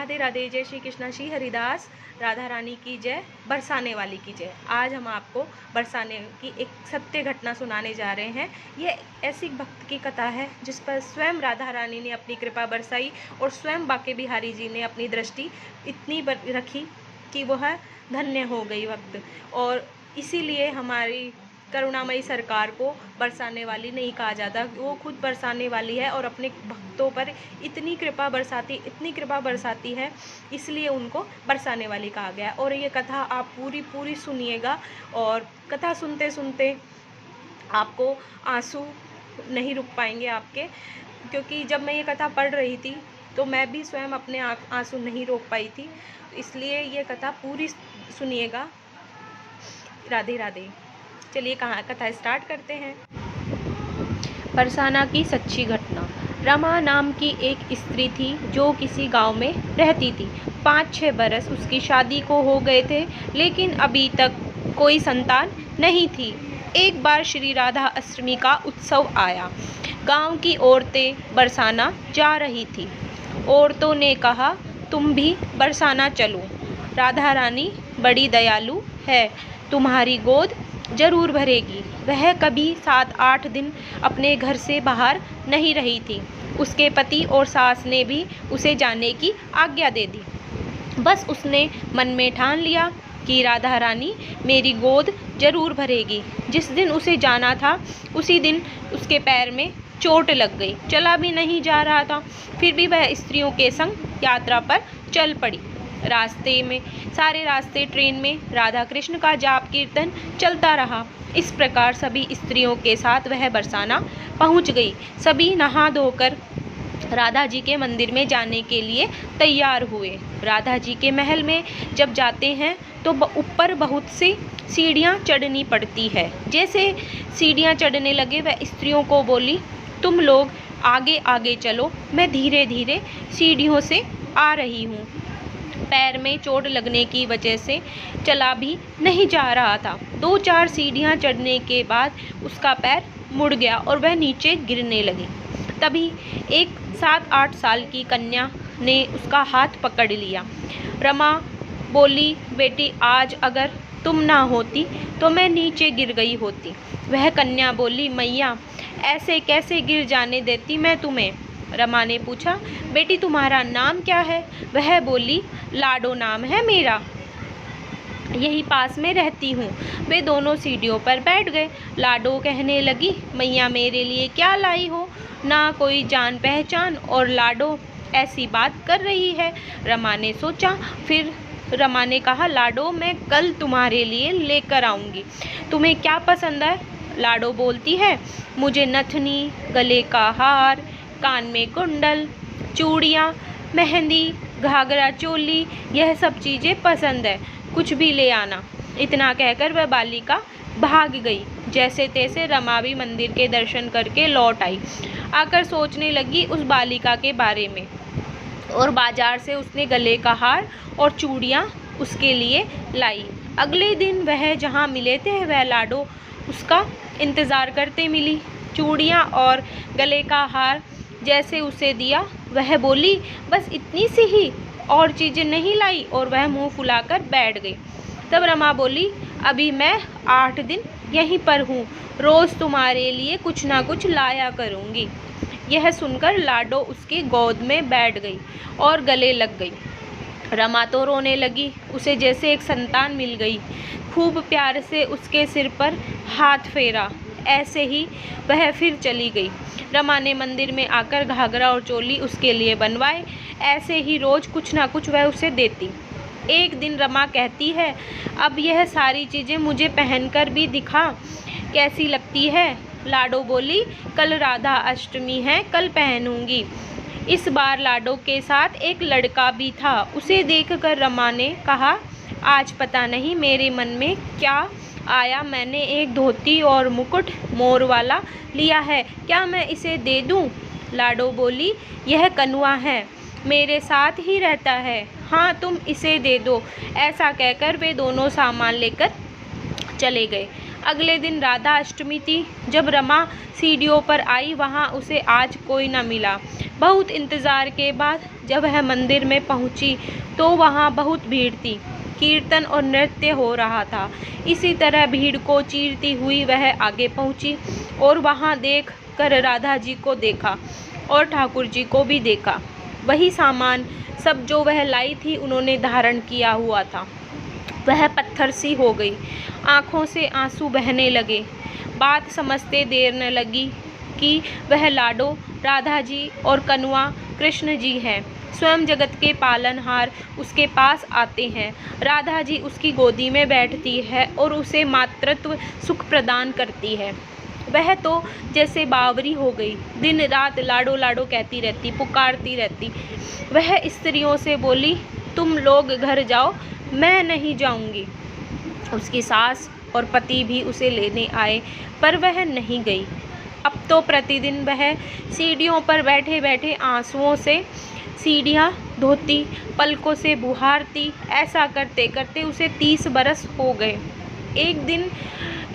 राधे राधे, जय श्री कृष्णा, श्री हरिदास, राधा रानी की जय, बरसाने वाली की जय। आज हम आपको बरसाने की एक सत्य घटना सुनाने जा रहे हैं। ये ऐसी भक्त की कथा है जिस पर स्वयं राधा रानी ने अपनी कृपा बरसाई और स्वयं बांके बिहारी जी ने अपनी दृष्टि इतनी रखी कि वह धन्य हो गई भक्त। और इसीलिए हमारी करुणामयी सरकार को बरसाने वाली नहीं कहा जाता, वो खुद बरसाने वाली है और अपने भक्तों पर इतनी कृपा बरसाती है, इसलिए उनको बरसाने वाली कहा गया। और ये कथा आप पूरी सुनिएगा और कथा सुनते सुनते आपको आंसू नहीं रुक पाएंगे आपके, क्योंकि जब मैं ये कथा पढ़ रही थी तो मैं भी स्वयं अपने आंसू नहीं रोक पाई थी। इसलिए ये कथा पूरी सुनिएगा। राधे राधे। चलिए कथा स्टार्ट करते हैं। बरसाना की सच्ची घटना। रमा नाम की एक स्त्री थी जो किसी गांव में रहती थी। 5-6 बरस उसकी शादी को हो गए थे, लेकिन अभी तक कोई संतान नहीं थी। एक बार श्री राधा अष्टमी का उत्सव आया। गांव की औरतें बरसाना जा रही थी। औरतों ने कहा, तुम भी बरसाना चलो, राधा रानी बड़ी दयालु है, तुम्हारी गोद जरूर भरेगी। वह कभी 7-8 दिन अपने घर से बाहर नहीं रही थी। उसके पति और सास ने भी उसे जाने की आज्ञा दे दी। बस उसने मन में ठान लिया कि राधा रानी मेरी गोद जरूर भरेगी। जिस दिन उसे जाना था उसी दिन उसके पैर में चोट लग गई, चला भी नहीं जा रहा था। फिर भी वह स्त्रियों के संग यात्रा पर चल पड़ी। सारे रास्ते ट्रेन में राधा कृष्ण का जाप कीर्तन चलता रहा। इस प्रकार सभी स्त्रियों के साथ वह बरसाना पहुंच गई। सभी नहा धोकर राधा जी के मंदिर में जाने के लिए तैयार हुए। राधा जी के महल में जब जाते हैं तो ऊपर बहुत सी सीढ़ियाँ चढ़नी पड़ती है। जैसे सीढ़ियाँ चढ़ने लगे वह स्त्रियों को बोली, तुम लोग आगे आगे चलो, मैं धीरे धीरे सीढ़ियों से आ रही हूँ। पैर में चोट लगने की वजह से चला भी नहीं जा रहा था। 2-4 सीढ़ियाँ चढ़ने के बाद उसका पैर मुड़ गया और वह नीचे गिरने लगी। तभी एक 7-8 साल की कन्या ने उसका हाथ पकड़ लिया। रमा बोली, बेटी आज अगर तुम ना होती तो मैं नीचे गिर गई होती। वह कन्या बोली, मैया ऐसे कैसे गिर जाने देती मैं तुम्हें। रमा ने पूछा, बेटी तुम्हारा नाम क्या है। वह बोली, लाडो नाम है मेरा, यही पास में रहती हूँ। वे दोनों सीढ़ियों पर बैठ गए। लाडो कहने लगी, मैया मेरे लिए क्या लाई हो, ना कोई जान पहचान और लाडो ऐसी बात कर रही है। रमा ने सोचा। फिर रमा ने कहा, लाडो मैं कल तुम्हारे लिए लेकर आऊँगी, तुम्हें क्या पसंद है। लाडो बोलती है, मुझे नथनी, गले का हार, कान में कुंडल, चूड़ियाँ, मेहंदी, घाघरा चोली, यह सब चीज़ें पसंद है, कुछ भी ले आना। इतना कहकर वह बालिका भाग गई। जैसे तैसे रमा भी मंदिर के दर्शन करके लौट आई। आकर सोचने लगी उस बालिका के बारे में और बाजार से उसने गले का हार और चूड़ियाँ उसके लिए लाई। अगले दिन वह जहाँ मिले थे वह लाडो उसका इंतज़ार करते मिली। चूड़ियाँ और गले का हार जैसे उसे दिया वह बोली, बस इतनी सी ही, और चीज़ें नहीं लाई, और वह मुंह फुलाकर बैठ गई। तब रमा बोली, अभी मैं 8 दिन यहीं पर हूँ, रोज़ तुम्हारे लिए कुछ ना कुछ लाया करूँगी। यह सुनकर लाडो उसके गोद में बैठ गई और गले लग गई। रमा तो रोने लगी, उसे जैसे एक संतान मिल गई। खूब प्यार से उसके सिर पर हाथ फेरा। ऐसे ही वह फिर चली गई। रमा ने मंदिर में आकर घाघरा और चोली उसके लिए बनवाए। ऐसे ही रोज़ कुछ ना कुछ वह उसे देती। एक दिन रमा कहती है, अब यह सारी चीज़ें मुझे पहनकर भी दिखा, कैसी लगती है। लाडो बोली, कल राधा अष्टमी है, कल पहनूंगी। इस बार लाडो के साथ एक लड़का भी था। उसे देखकर रमा ने कहा, आज पता नहीं मेरे मन में क्या आया, मैंने एक धोती और मुकुट मोर वाला लिया है, क्या मैं इसे दे दूं? लाडो बोली, यह कनुआ है, मेरे साथ ही रहता है, हाँ तुम इसे दे दो। ऐसा कहकर वे दोनों सामान लेकर चले गए। अगले दिन राधा अष्टमी थी। जब रमा सीढ़ियों पर आई, वहाँ उसे आज कोई न मिला। बहुत इंतज़ार के बाद जब वह मंदिर में पहुँची तो वहाँ बहुत भीड़ थी। कीर्तन और नृत्य हो रहा था। इसी तरह भीड़ को चीरती हुई वह आगे पहुँची और वहाँ देख कर राधा जी को देखा और ठाकुर जी को भी देखा। वही सामान सब जो वह लाई थी उन्होंने धारण किया हुआ था। वह पत्थर सी हो गई, आँखों से आंसू बहने लगे। बात समझते देर न लगी कि वह लाडो राधा जी और कनुआ कृष्ण जी हैं। स्वयं जगत के पालनहार उसके पास आते हैं। राधा जी उसकी गोदी में बैठती है और उसे मातृत्व सुख प्रदान करती है। वह तो जैसे बावरी हो गई, दिन रात लाडो लाडो कहती रहती, पुकारती रहती। वह स्त्रियों से बोली, तुम लोग घर जाओ, मैं नहीं जाऊंगी। उसकी सास और पति भी उसे लेने आए, पर वह नहीं गई। अब तो प्रतिदिन वह सीढ़ियों पर बैठे बैठे आंसुओं से सीढ़ियाँ धोती, पलकों से बुहारती। ऐसा करते करते उसे 30 बरस हो गए। एक दिन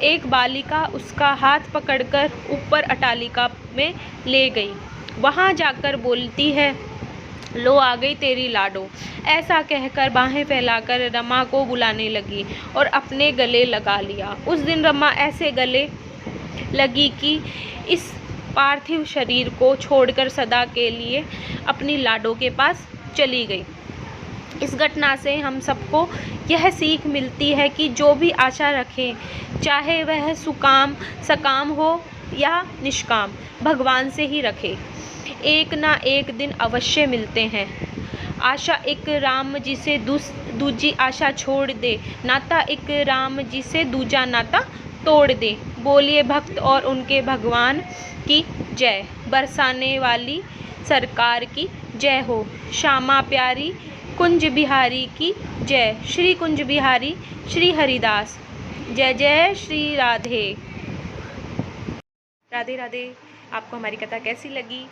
एक बालिका उसका हाथ पकड़कर ऊपर अटालिका में ले गई। वहाँ जाकर बोलती है, लो आ गई तेरी लाडो। ऐसा कहकर बाहें फैलाकर रमा को बुलाने लगी और अपने गले लगा लिया। उस दिन रमा ऐसे गले लगी कि इस पार्थिव शरीर को छोड़कर सदा के लिए अपनी लाडो के पास चली गई। इस घटना से हम सबको यह सीख मिलती है कि जो भी आशा रखें, चाहे वह सकाम हो या निष्काम, भगवान से ही रखें। एक ना एक दिन अवश्य मिलते हैं। आशा एक राम जी से दूजी आशा छोड़ दे, नाता एक राम जी से दूजा नाता तोड़ दे। बोलिए भक्त और उनके भगवान की जय। बरसाने वाली सरकार की जय हो। श्यामा प्यारी कुंज बिहारी की जय। श्री कुंज बिहारी श्री हरिदास। जय जय श्री राधे। राधे राधे। आपको हमारी कथा कैसी लगी?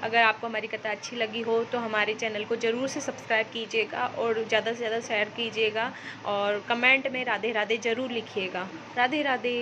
अगर आपको हमारी कथा अच्छी लगी हो तो हमारे चैनल को ज़रूर से सब्सक्राइब कीजिएगा और ज़्यादा से ज़्यादा शेयर कीजिएगा और कमेंट में राधे राधे ज़रूर लिखिएगा। राधे राधे।